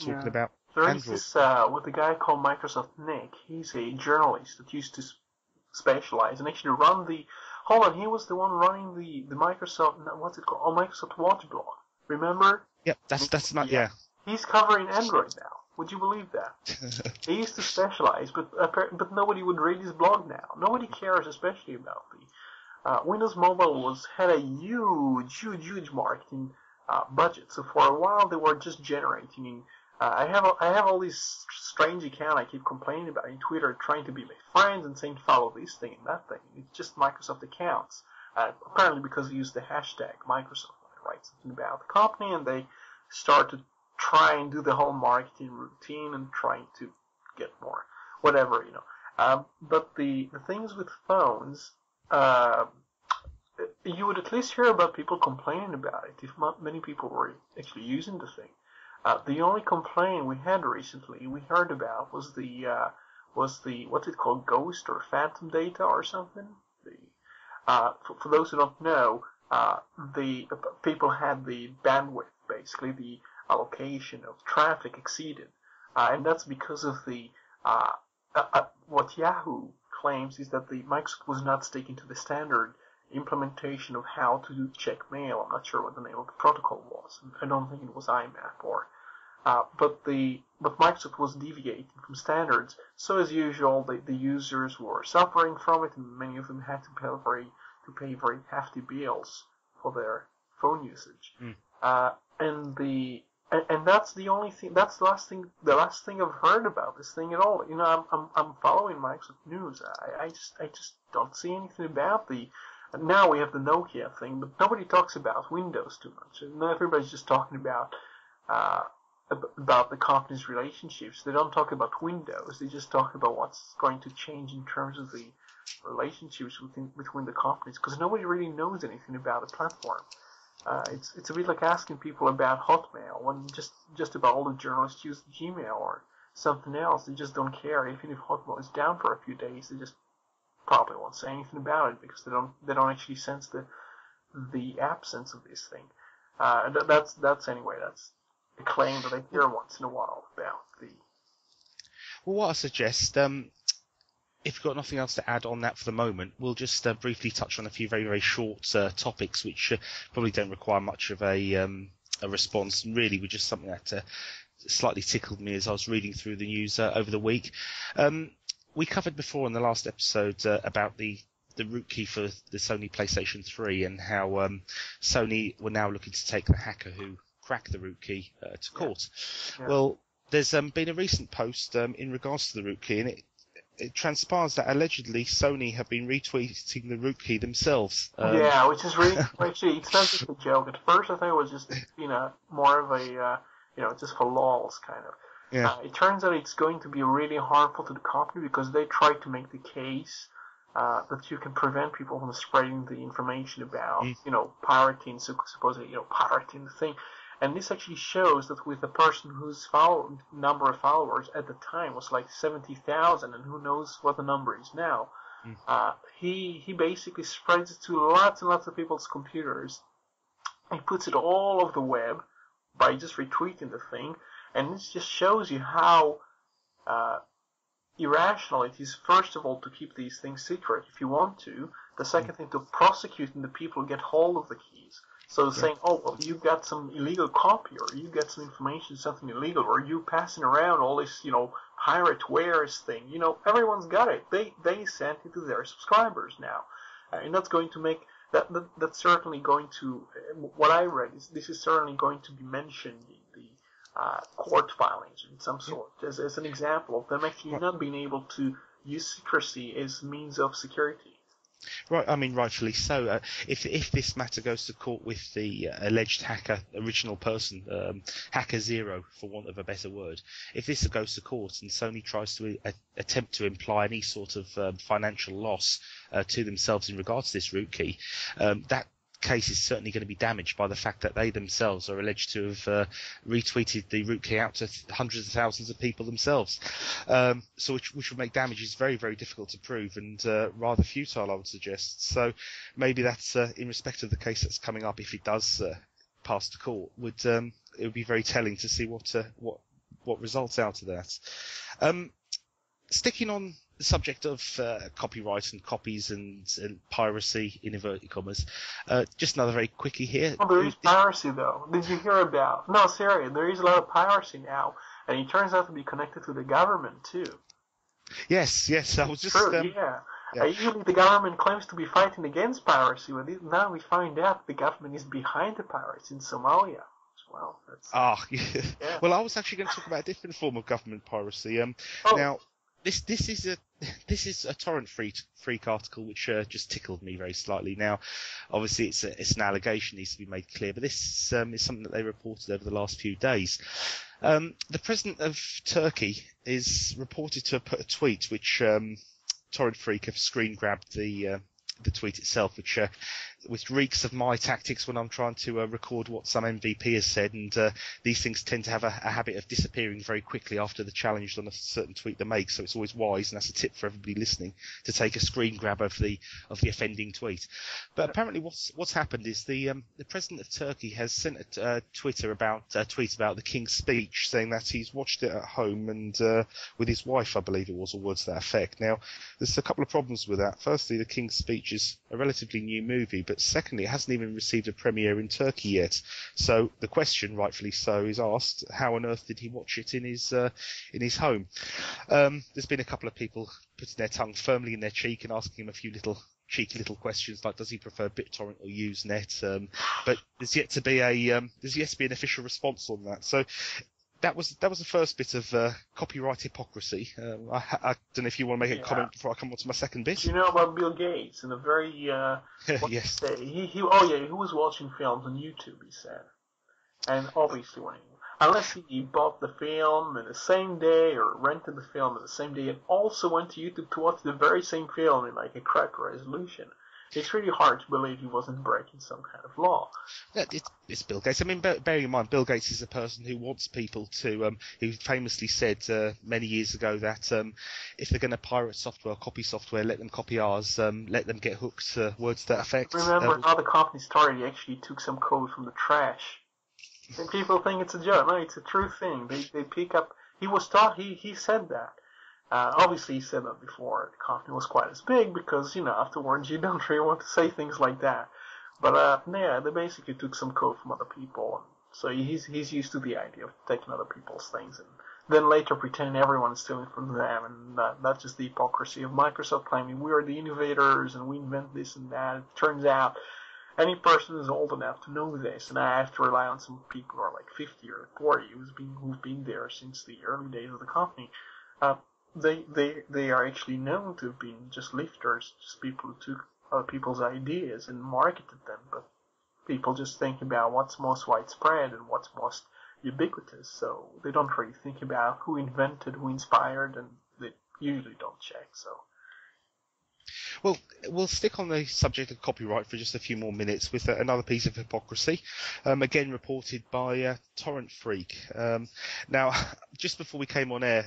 talking about There is Android. this, with a guy called Microsoft Nick. He's a journalist that used to specialize and actually run the. Hold on, he was the one running the Microsoft. What's it called? Oh, Microsoft Watch blog. Remember? Yep, that's not. Yeah. He's covering Android now. Would you believe that? He used to specialize, but nobody would read his blog now. Nobody cares, especially about the Windows Mobile had a huge marketing budget. So for a while they were just generating. I have all these strange accounts I keep complaining about in Twitter, trying to be my friends and saying follow this thing and that thing. It's just Microsoft accounts. Apparently because they use the hashtag Microsoft when they write something about the company, and they start to try and do the whole marketing routine and trying to get more whatever. But the things with phones, you would at least hear about people complaining about it if not many people were actually using the thing. The only complaint we had recently, we heard about, was the what's it called, ghost or phantom data or something. For those who don't know, the people had the bandwidth, basically the allocation of traffic exceeded, and that's because of the what Yahoo claims is that the Microsoft was not sticking to the standard implementation of how to check mail. I'm not sure what the name of the protocol was. I don't think it was IMAP or. But Microsoft was deviating from standards. So as usual, the users were suffering from it, and many of them had to pay very hefty bills for their phone usage. And that's the only thing. That's the last thing I've heard about this thing at all. I'm following Microsoft news. I just don't see anything about the. Now we have the Nokia thing, but nobody talks about Windows too much. Now everybody's just talking about the company's relationships. They don't talk about Windows. They just talk about what's going to change in terms of the relationships between the companies, because nobody really knows anything about the platform. It's a bit like asking people about Hotmail when just about all the journalists use Gmail or something else. They just don't care. Even if Hotmail is down for a few days, they just probably won't say anything about it because they don't actually sense the absence of this thing. That's a claim that I hear once in a while about the. Well, what I suggest, if you've got nothing else to add on that for the moment, we'll just briefly touch on a few very, very short topics which probably don't require much of a response. And really, were just something that slightly tickled me as I was reading through the news over the week. We covered before in the last episode about the rootkey for the Sony PlayStation 3 and how Sony were now looking to take the hacker who cracked the rootkey to court. Yeah. Well, there's been a recent post in regards to the rootkey, and it transpires that allegedly Sony have been retweeting the rootkey themselves. Which is really actually it sounds like a joke. At first, I thought it was just more of a just for lols kind of. Yeah. It turns out it's going to be really harmful to the company because they tried to make the case that you can prevent people from spreading the information about, pirating, supposedly, pirating the thing. And this actually shows that with a person whose number of followers at the time was like 70,000, and who knows what the number is now, he basically spreads it to lots and lots of people's computers. He puts it all over the web by just retweeting the thing. And this just shows you how irrational it is, first of all, to keep these things secret if you want to. The second thing, to prosecuting the people who get hold of the keys. So saying, oh, well, you got some illegal copy, or you got some information, something illegal, or you passing around all this, pirate wares thing. Everyone's got it. They sent it to their subscribers now. And that's going to make, that's certainly going to, what I read is this is certainly going to be mentioned in the court filings in some sort, as an example of them actually not being able to use secrecy as means of security. Right, I mean, rightfully so. If this matter goes to court with the alleged hacker, original person, Hacker Zero, for want of a better word, if this goes to court and Sony tries to attempt to imply any sort of financial loss to themselves in regards to this rootkey, that case is certainly going to be damaged by the fact that they themselves are alleged to have retweeted the rootkey out to hundreds of thousands of people themselves. So which would make damages very, very difficult to prove and rather futile, I would suggest. So maybe that's in respect of the case that's coming up, if it does pass to court, it would be very telling to see what what results out of that. Sticking on the subject of copyright and copies and piracy in inverted commas, just another very quickie here. Oh, there is piracy though. Did you hear about? No, seriously, there is a lot of piracy now, and it turns out to be connected to the government too. Yes. I was just. True, yeah. Usually the government claims to be fighting against piracy, but now we find out the government is behind the pirates in Somalia as well. Yeah. Well, I was actually going to talk about a different form of government piracy. Now. This is a torrent freak article which just tickled me very slightly. Now, obviously it's an allegation, needs to be made clear, but this is something that they reported over the last few days. The president of Turkey is reported to have put a tweet which torrent freak have screen grabbed the tweet itself, which reeks of my tactics when I'm trying to record what some MVP has said, and these things tend to have a habit of disappearing very quickly after the challenge on a certain tweet they make, so it's always wise, and that's a tip for everybody listening, to take a screen grab of the offending tweet. But apparently what's happened is the president of Turkey has sent a tweet about the King's speech, saying that he's watched it at home and with his wife, I believe it was, or words to that effect. Now, there's a couple of problems with that. Firstly, the King's speech is a relatively new movie, but secondly, it hasn't even received a premiere in Turkey yet. So the question, rightfully so, is asked: how on earth did he watch it in his home? There's been a couple of people putting their tongue firmly in their cheek and asking him a few cheeky little questions, like does he prefer BitTorrent or Usenet? But there's yet to be an official response on that. So. That was the first bit of copyright hypocrisy. I don't know if you want to make a comment before I come on to my second bit. Do you know about Bill Gates and a very yes. He was watching films on YouTube, he said, and obviously unless he bought the film in the same day or rented the film in the same day and also went to YouTube to watch the very same film in like a cracked resolution. It's really hard to believe he wasn't breaking some kind of law. It's Bill Gates. I mean, bearing in mind, Bill Gates is a person who wants people to, who famously said many years ago that if they're going to pirate software, copy software, let them copy ours, let them get hooked, words to that effect. Remember how the company started, he actually took some code from the trash. And people think it's a joke. No, it's a true thing. They pick up, he said that. Obviously, he said that before the company was quite as big because, afterwards you don't really want to say things like that. But, they basically took some code from other people. So he's used to the idea of taking other people's things and then later pretending everyone's stealing from them. And that's just the hypocrisy of Microsoft claiming we are the innovators and we invent this and that. It turns out any person who's old enough to know this, and I have to rely on some people who are like 50 or 40 who've been there since the early days of the company, they are actually known to have been just lifters, just people who took other people's ideas and marketed them, but people just think about what's most widespread and what's most ubiquitous, so they don't really think about who invented, who inspired, and they usually don't check, so. Well, we'll stick on the subject of copyright for just a few more minutes with another piece of hypocrisy, again reported by Torrent Freak. Now, just before we came on air,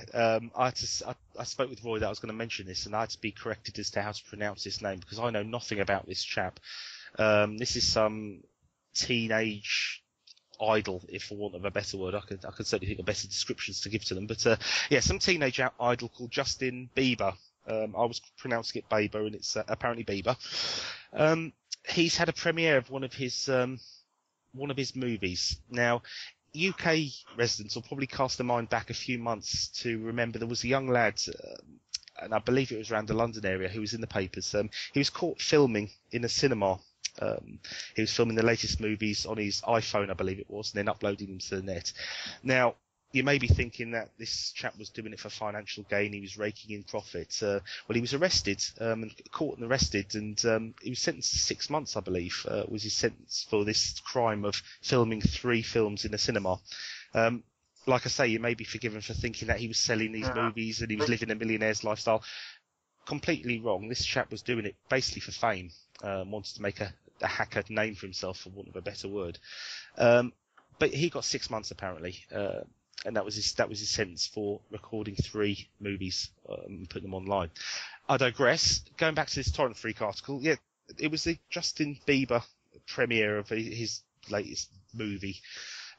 I spoke with Roy that I was going to mention this, and I had to be corrected as to how to pronounce this name because I know nothing about this chap. This is some teenage idol, if for want of a better word. I could certainly think of better descriptions to give to them, but some teenage idol called Justin Bieber. I was pronouncing it Bieber, and it's apparently Bieber. He's had a premiere of one of his movies. Now, UK residents will probably cast their mind back a few months to remember there was a young lad, and I believe it was around the London area, who was in the papers. He was caught filming in a cinema. He was filming the latest movies on his iPhone, I believe it was, and then uploading them to the net. Now, you may be thinking that this chap was doing it for financial gain. He was raking in profit. Well, he was arrested, caught and arrested, and he was sentenced to 6 months, I believe, was his sentence for this crime of filming 3 films in a cinema. Like I say, you may be forgiven for thinking that he was selling these movies and he was living a millionaire's lifestyle. Completely wrong. This chap was doing it basically for fame. Wanted to make a hacker name for himself, for want of a better word. But he got 6 months apparently. And that was his sentence for recording 3 movies and putting them online. I digress. Going back to this Torrent Freak article, it was the Justin Bieber premiere of his latest movie,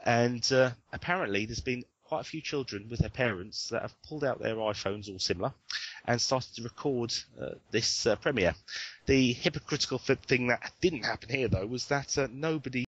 and apparently there's been quite a few children with their parents that have pulled out their iPhones, all similar, and started to record this premiere. The hypocritical thing that didn't happen here, though, was that nobody